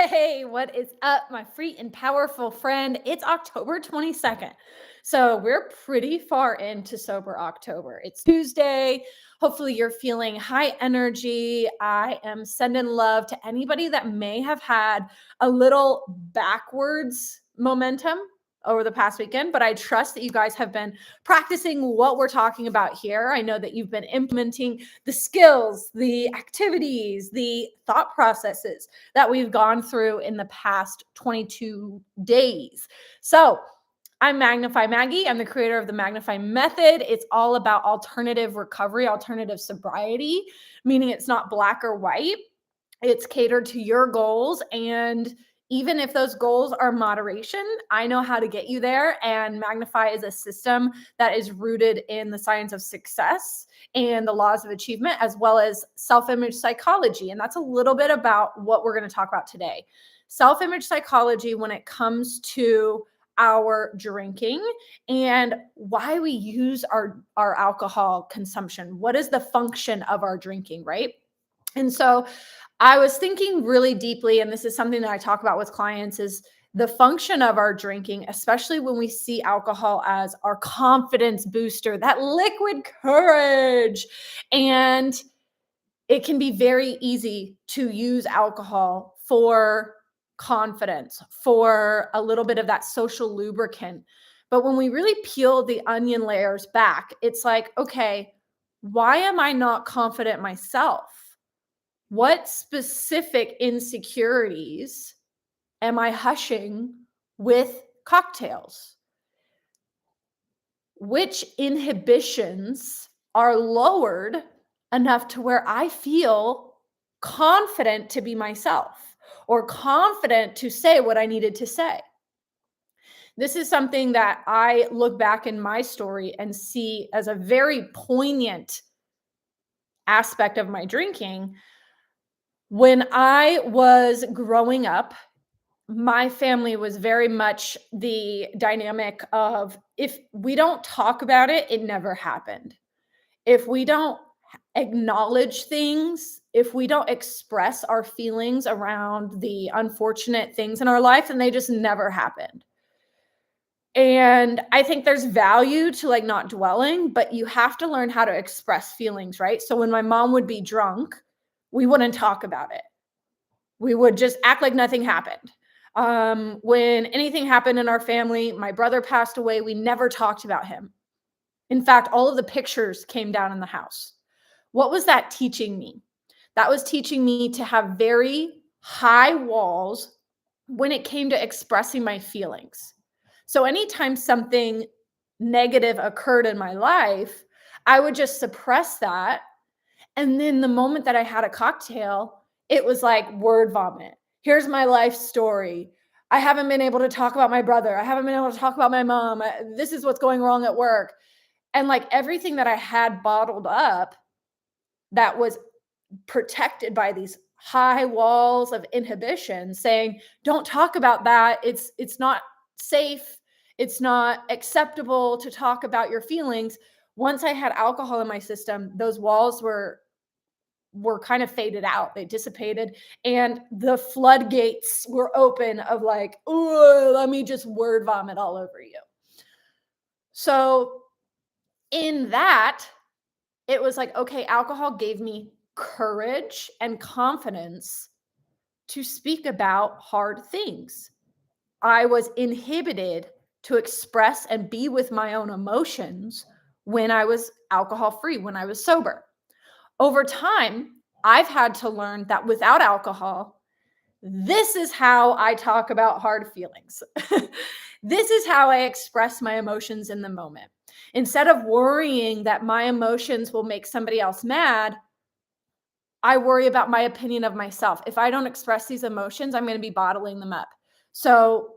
Hey, what is up, my free and powerful friend? It's October 22nd. So we're pretty far into Sober October. It's Tuesday. Hopefully, you're feeling high energy. I am sending love to anybody that may have had a little backwards momentum over the past weekend, but I trust that you guys have been practicing what we're talking about here. I know that you've been implementing the skills, the activities, the thought processes that we've gone through in the past 22 days. So, I'm Magnify Maggie. I'm the creator of the Magnify Method. It's all about alternative recovery, alternative sobriety, meaning it's not black or white. It's catered to your goals. And even if those goals are moderation, I know how to get you there. And Magnify is a system that is rooted in the science of success and the laws of achievement, as well as self-image psychology. And that's a little bit about what we're going to talk about today. Self-image psychology when it comes to our drinking and why we use our alcohol consumption. What is the function of our drinking, right? And so I was thinking really deeply, and this is something that I talk about with clients, is the function of our drinking, especially when we see alcohol as our confidence booster, that liquid courage. And it can be very easy to use alcohol for confidence, for a little bit of that social lubricant. But when we really peel the onion layers back, it's like, okay, why am I not confident myself? What specific insecurities am I hushing with cocktails? Which inhibitions are lowered enough to where I feel confident to be myself or confident to say what I needed to say? This is something that I look back in my story and see as a very poignant aspect of my drinking. When I was growing up, my family was very much the dynamic of if we don't talk about it, it never happened. If we don't acknowledge things, if we don't express our feelings around the unfortunate things in our life, then they just never happened. And I think there's value to like not dwelling, but you have to learn how to express feelings, right? So when my mom would be drunk, we wouldn't talk about it. We would just act like nothing happened. When anything happened in our family, my brother passed away, we never talked about him. In fact, all of the pictures came down in the house. What was that teaching me? That was teaching me to have very high walls when it came to expressing my feelings. So anytime something negative occurred in my life, I would just suppress that. And then the moment that I had a cocktail, it was like word vomit. Here's my life story. I haven't been able to talk about my brother. I haven't been able to talk about my mom. This is what's going wrong at work. And like everything that I had bottled up that was protected by these high walls of inhibition saying, don't talk about that. It's not safe. It's not acceptable to talk about your feelings. Once I had alcohol in my system, those walls were kind of faded out. They dissipated and the floodgates were open of like, oh, let me just word vomit all over you. So in that, it was like, okay, alcohol gave me courage and confidence to speak about hard things. I was inhibited to express and be with my own emotions when I was alcohol free, when I was sober. Over time, I've had to learn that without alcohol, this is how I talk about hard feelings. This is how I express my emotions in the moment. Instead of worrying that my emotions will make somebody else mad, I worry about my opinion of myself. If I don't express these emotions, I'm going to be bottling them up. So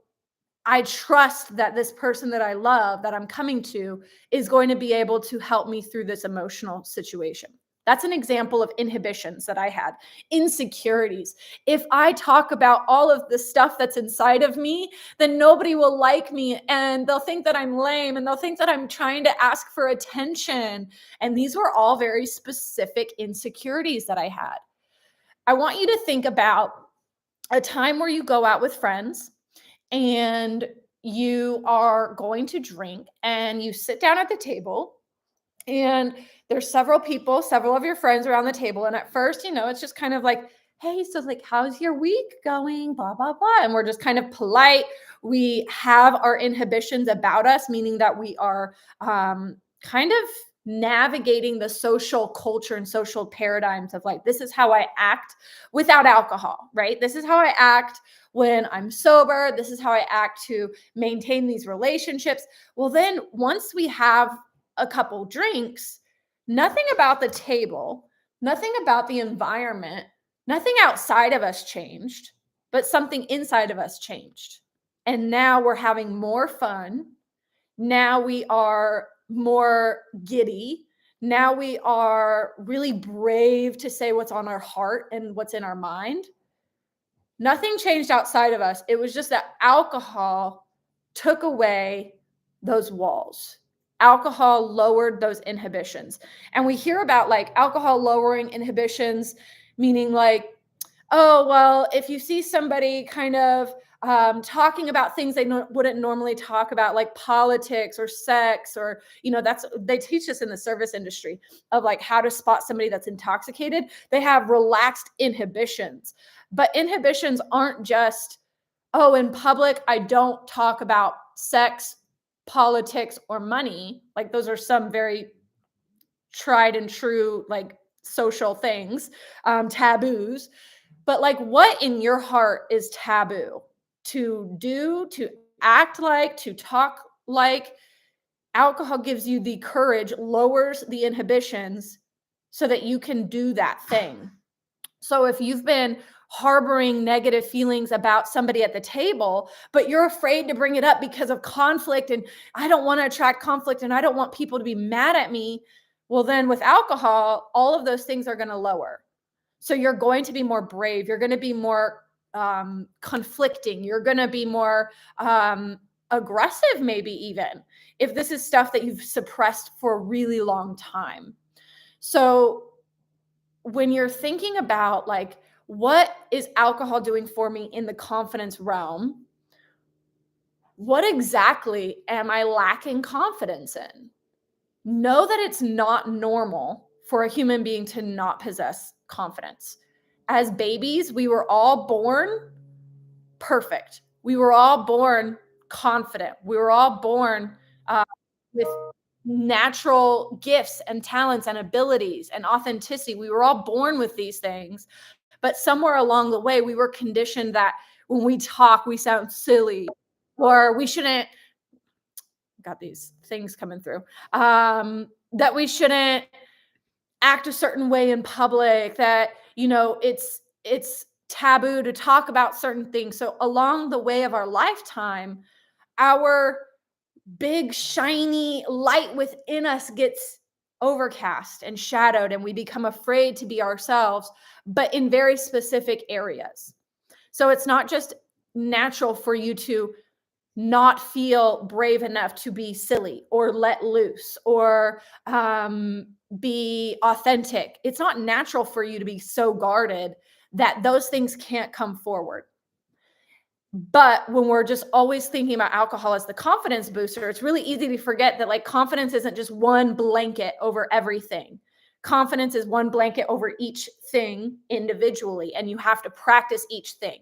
I trust that this person that I love, that I'm coming to, is going to be able to help me through this emotional situation. That's an example of inhibitions that I had. Insecurities. If I talk about all of the stuff that's inside of me, then nobody will like me and they'll think that I'm lame and they'll think that I'm trying to ask for attention. And these were all very specific insecurities that I had. I want you to think about a time where you go out with friends and you are going to drink and you sit down at the table and there's several people, several of your friends around the table. And at first, it's just kind of like, hey, so like, how's your week going? Blah, blah, blah. And we're just kind of polite. We have our inhibitions about us, meaning that we are kind of navigating the social culture and social paradigms of like, this is how I act without alcohol, right? This is how I act when I'm sober. This is how I act to maintain these relationships. Well, then once we have a couple drinks, nothing about the table, nothing about the environment, nothing outside of us changed, but something inside of us changed. And now we're having more fun. Now we are more giddy. Now we are really brave to say what's on our heart and what's in our mind. Nothing changed outside of us. It was just that alcohol took away those walls. Alcohol lowered those inhibitions. And we hear about like alcohol lowering inhibitions, meaning like, oh, well, if you see somebody kind of talking about things they wouldn't normally talk about, like politics or sex, or, they teach us in the service industry of like how to spot somebody that's intoxicated. They have relaxed inhibitions. But inhibitions aren't just, oh, in public, I don't talk about sex, politics, or money. Like those are some very tried and true, like social things, taboos. But like what in your heart is taboo to do, to act like, to talk like? Alcohol gives you the courage, lowers the inhibitions so that you can do that thing. So if you've been harboring negative feelings about somebody at the table, but you're afraid to bring it up because of conflict, and I don't want to attract conflict and I don't want people to be mad at me, well, then with alcohol, all of those things are going to lower. So you're going to be more brave. You're going to be more conflicting. You're going to be more aggressive, maybe even if this is stuff that you've suppressed for a really long time. So when you're thinking about like, what is alcohol doing for me in the confidence realm? What exactly am I lacking confidence in? Know that it's not normal for a human being to not possess confidence. As babies, we were all born perfect. We were all born confident. We were all born with natural gifts and talents and abilities and authenticity. We were all born with these things. But somewhere along the way, we were conditioned that when we talk, we sound silly, or we shouldn't, got these things coming through, that we shouldn't act a certain way in public, that, it's taboo to talk about certain things. So along the way of our lifetime, our big shiny light within us gets overcast and shadowed, and we become afraid to be ourselves, but in very specific areas. So it's not just natural for you to not feel brave enough to be silly or let loose or be authentic. It's not natural for you to be so guarded that those things can't come forward. But when we're just always thinking about alcohol as the confidence booster, it's really easy to forget that like confidence isn't just one blanket over everything. Confidence is one blanket over each thing individually, and you have to practice each thing,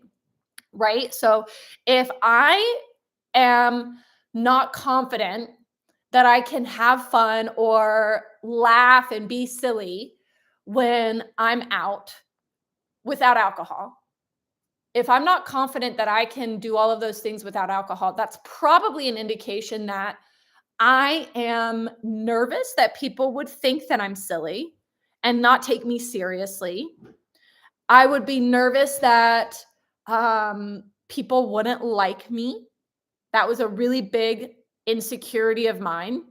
right? So if I am not confident that I can have fun or laugh and be silly when I'm out without alcohol, if I'm not confident that I can do all of those things without alcohol, that's probably an indication that I am nervous that people would think that I'm silly and not take me seriously. I would be nervous that people wouldn't like me. That was a really big insecurity of mine.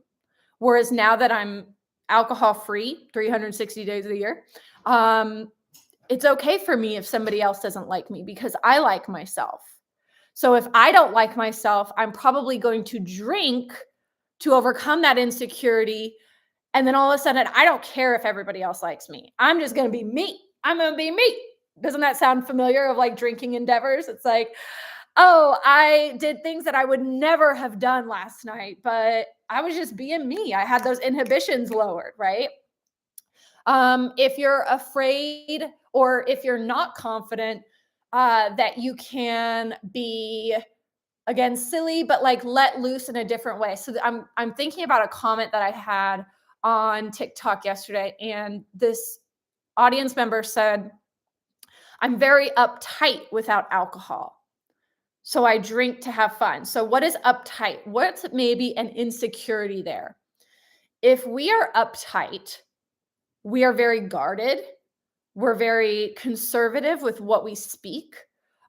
Whereas now that I'm alcohol free 360 days of the year, it's okay for me if somebody else doesn't like me because I like myself. So if I don't like myself, I'm probably going to drink to overcome that insecurity. And then all of a sudden, I don't care if everybody else likes me. I'm just going to be me. I'm going to be me. Doesn't that sound familiar of like drinking endeavors? It's like, oh, I did things that I would never have done last night, but I was just being me. I had those inhibitions lowered, right? If you're afraid or if you're not confident that you can be again silly, but like let loose in a different way. So I'm thinking about a comment that I had on TikTok yesterday, and this audience member said, "I'm very uptight without alcohol. So I drink to have fun." So what is uptight? What's maybe an insecurity there? If we are uptight, we are very guarded. We're very conservative with what we speak.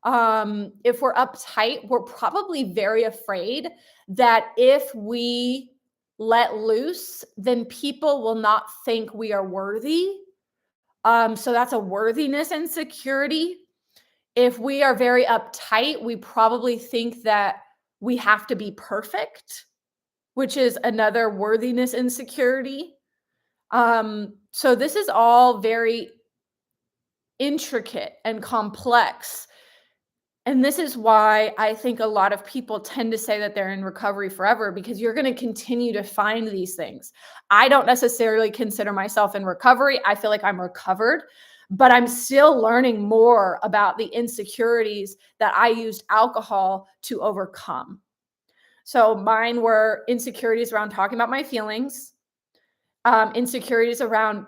If we're uptight, we're probably very afraid that if we let loose, then people will not think we are worthy. So that's a worthiness insecurity. If we are very uptight, we probably think that we have to be perfect, which is another worthiness insecurity. So this is all very intricate and complex. And this is why I think a lot of people tend to say that they're in recovery forever, because you're going to continue to find these things. I don't necessarily consider myself in recovery. I feel like I'm recovered, but I'm still learning more about the insecurities that I used alcohol to overcome. So mine were insecurities around talking about my feelings, insecurities around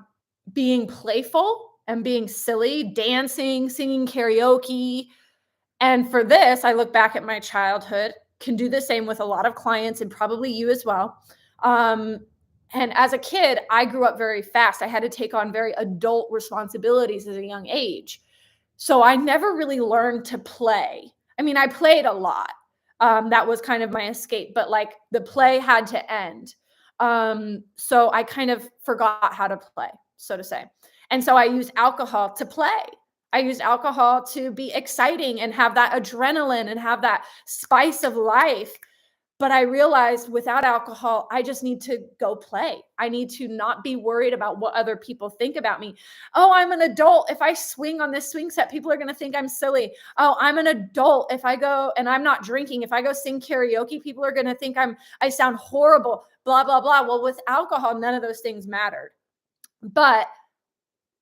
being playful and being silly, dancing, singing karaoke. And for this, I look back at my childhood, can do the same with a lot of clients and probably you as well. Um, and as a kid, I grew up very fast. I had to take on very adult responsibilities at a young age. So I never really learned to play. I mean, I played a lot. That was kind of my escape, but like the play had to end. So I kind of forgot how to play, so to say. And so I used alcohol to play. I used alcohol to be exciting and have that adrenaline and have that spice of life. But I realized without alcohol, I just need to go play. I need to not be worried about what other people think about me. Oh, I'm an adult. If I swing on this swing set, people are going to think I'm silly. Oh, I'm an adult. If I go and I'm not drinking, if I go sing karaoke, people are going to think I sound horrible, blah, blah, blah. Well, with alcohol, none of those things mattered. But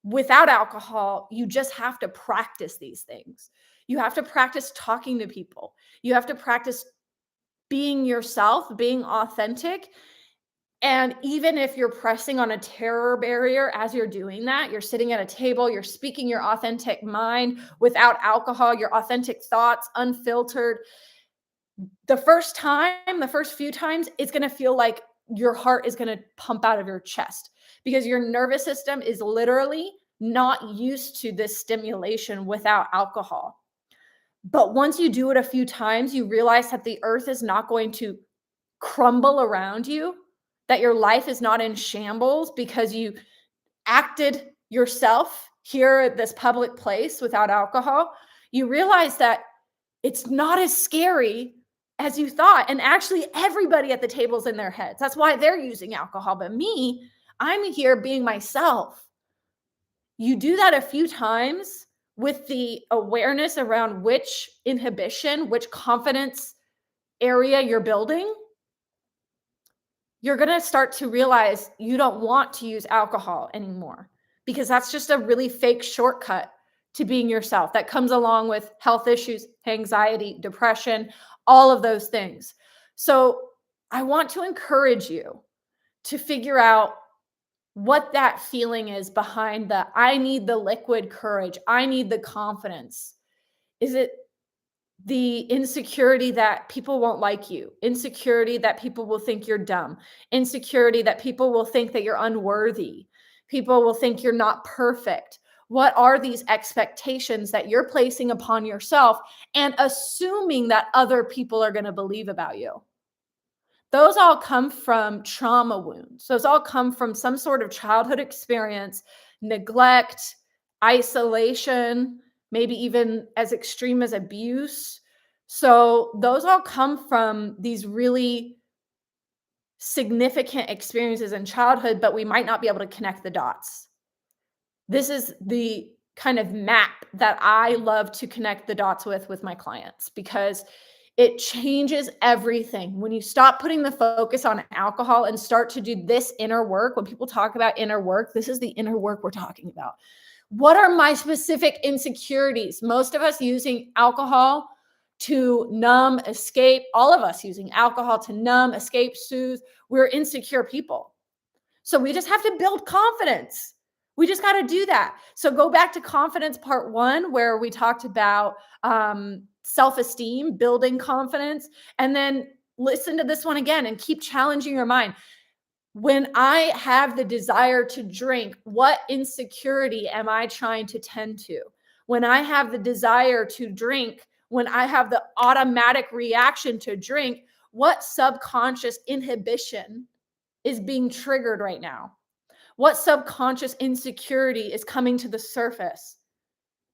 without alcohol, you just have to practice these things. You have to practice talking to people. You have to practice being yourself, being authentic. And even if you're pressing on a terror barrier as you're doing that, you're sitting at a table, you're speaking your authentic mind without alcohol, your authentic thoughts, unfiltered. The first few times, it's going to feel like your heart is going to pump out of your chest because your nervous system is literally not used to this stimulation without alcohol. But once you do it a few times, you realize that the earth is not going to crumble around you, that your life is not in shambles because you acted yourself here at this public place without alcohol. You realize that it's not as scary as you thought. And actually, everybody at the table's in their heads. That's why they're using alcohol. But me, I'm here being myself. You do that a few times with the awareness around which inhibition, which confidence area you're building, you're going to start to realize you don't want to use alcohol anymore because that's just a really fake shortcut to being yourself that comes along with health issues, anxiety, depression, all of those things. So I want to encourage you to figure out what that feeling is behind the I need the liquid courage. I need the confidence. Is it the insecurity that people won't like you, insecurity that people will think you're dumb, insecurity that people will think that you're unworthy, people will think you're not perfect? What are these expectations that you're placing upon yourself and assuming that other people are going to believe about you? Those all come from trauma wounds. Those all come from some sort of childhood experience, neglect, isolation, maybe even as extreme as abuse. So those all come from these really significant experiences in childhood, but we might not be able to connect the dots. This is the kind of map that I love to connect the dots with my clients, because it changes everything. When you stop putting the focus on alcohol and start to do this inner work, when people talk about inner work, this is the inner work we're talking about. What are my specific insecurities? Most of us using alcohol to numb, escape, all of us using alcohol to numb, escape, soothe. We're insecure people. So we just have to build confidence. We just got to do that. So go back to confidence part 1, where we talked about self-esteem, building confidence, and then listen to this one again and keep challenging your mind. When I have the desire to drink, what insecurity am I trying to tend to? When I have the desire to drink, when I have the automatic reaction to drink, what subconscious inhibition is being triggered right now? What subconscious insecurity is coming to the surface?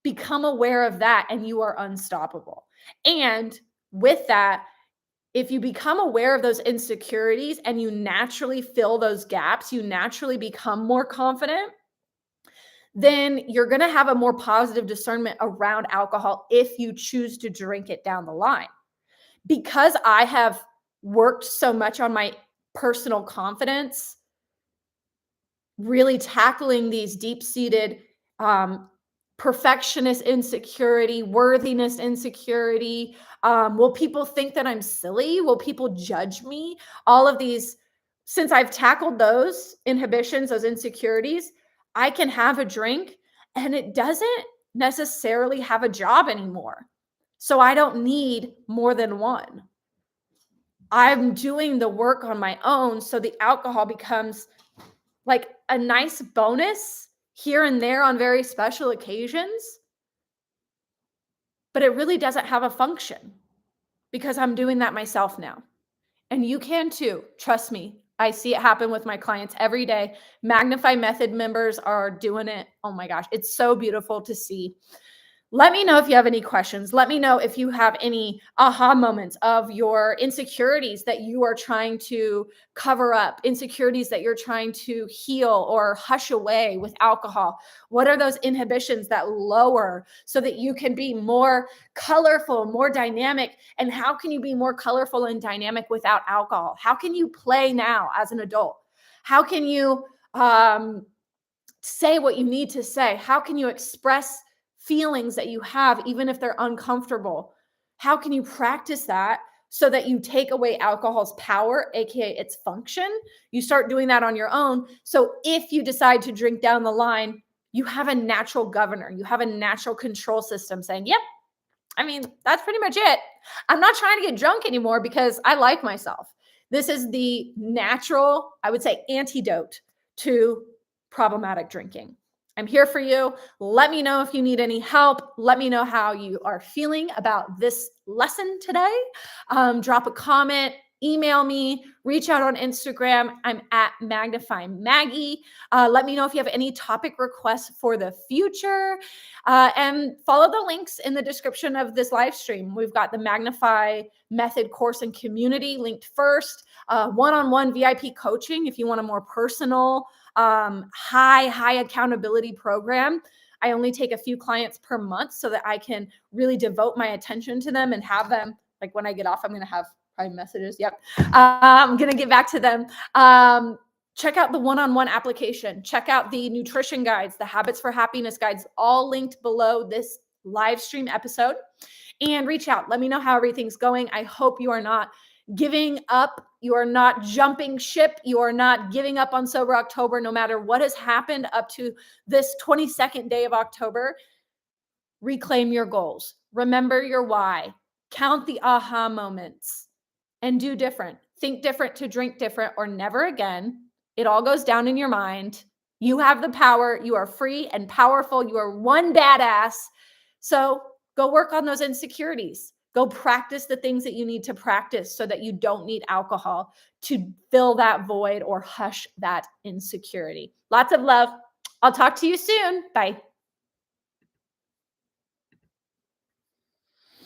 Become aware of that and you are unstoppable. And with that, if you become aware of those insecurities and you naturally fill those gaps, you naturally become more confident, then you're going to have a more positive discernment around alcohol if you choose to drink it down the line. Because I have worked so much on my personal confidence, really tackling these deep-seated perfectionist insecurity, worthiness insecurity. Will people think that I'm silly? Will people judge me? All of these, since I've tackled those inhibitions, those insecurities, I can have a drink and it doesn't necessarily have a job anymore. So I don't need more than one. I'm doing the work on my own, so the alcohol becomes like a nice bonus here and there on very special occasions, but it really doesn't have a function because I'm doing that myself now. And you can too. Trust me. I see it happen with my clients every day. Magnify Method members are doing it. Oh my gosh, it's so beautiful to see. Let me know if you have any questions. Let me know if you have any aha moments of your insecurities that you are trying to cover up, insecurities that you're trying to heal or hush away with alcohol. What are those inhibitions that lower so that you can be more colorful, more dynamic? And how can you be more colorful and dynamic without alcohol? How can you play now as an adult? How can you say what you need to say? How can you express feelings that you have, even if they're uncomfortable? How can you practice that so that you take away alcohol's power, AKA its function? You start doing that on your own. So if you decide to drink down the line, you have a natural governor. You have a natural control system saying, yep, I mean, that's pretty much it. I'm not trying to get drunk anymore because I like myself. This is the natural, I would say, antidote to problematic drinking. I'm here for you. Let me know if you need any help. Let me know how you are feeling about this lesson today. Drop a comment, email me, reach out on Instagram. I'm at Magnify Maggie. Let me know if you have any topic requests for the future. And follow the links in the description of this live stream. We've got the Magnify Method course and community linked first. One-on-one VIP coaching if you want a more personal, high accountability program. I only take a few clients per month so that I can really devote my attention to them and have them, like when I get off, I'm going to have private messages. Yep. I'm going to get back to them. Check out the one-on-one application. Check out the nutrition guides, the habits for happiness guides, all linked below this live stream episode. And reach out. Let me know how everything's going. I hope you are not giving up. You are not jumping ship. You are not giving up on Sober October, no matter what has happened up to this 22nd day of October. Reclaim your goals. Remember your why. Count the aha moments and do different. Think different to drink different or never again. It all goes down in your mind. You have the power. You are free and powerful. You are one badass. So go work on those insecurities. Go practice the things that you need to practice so that you don't need alcohol to fill that void or hush that insecurity. Lots of love. I'll talk to you soon. Bye.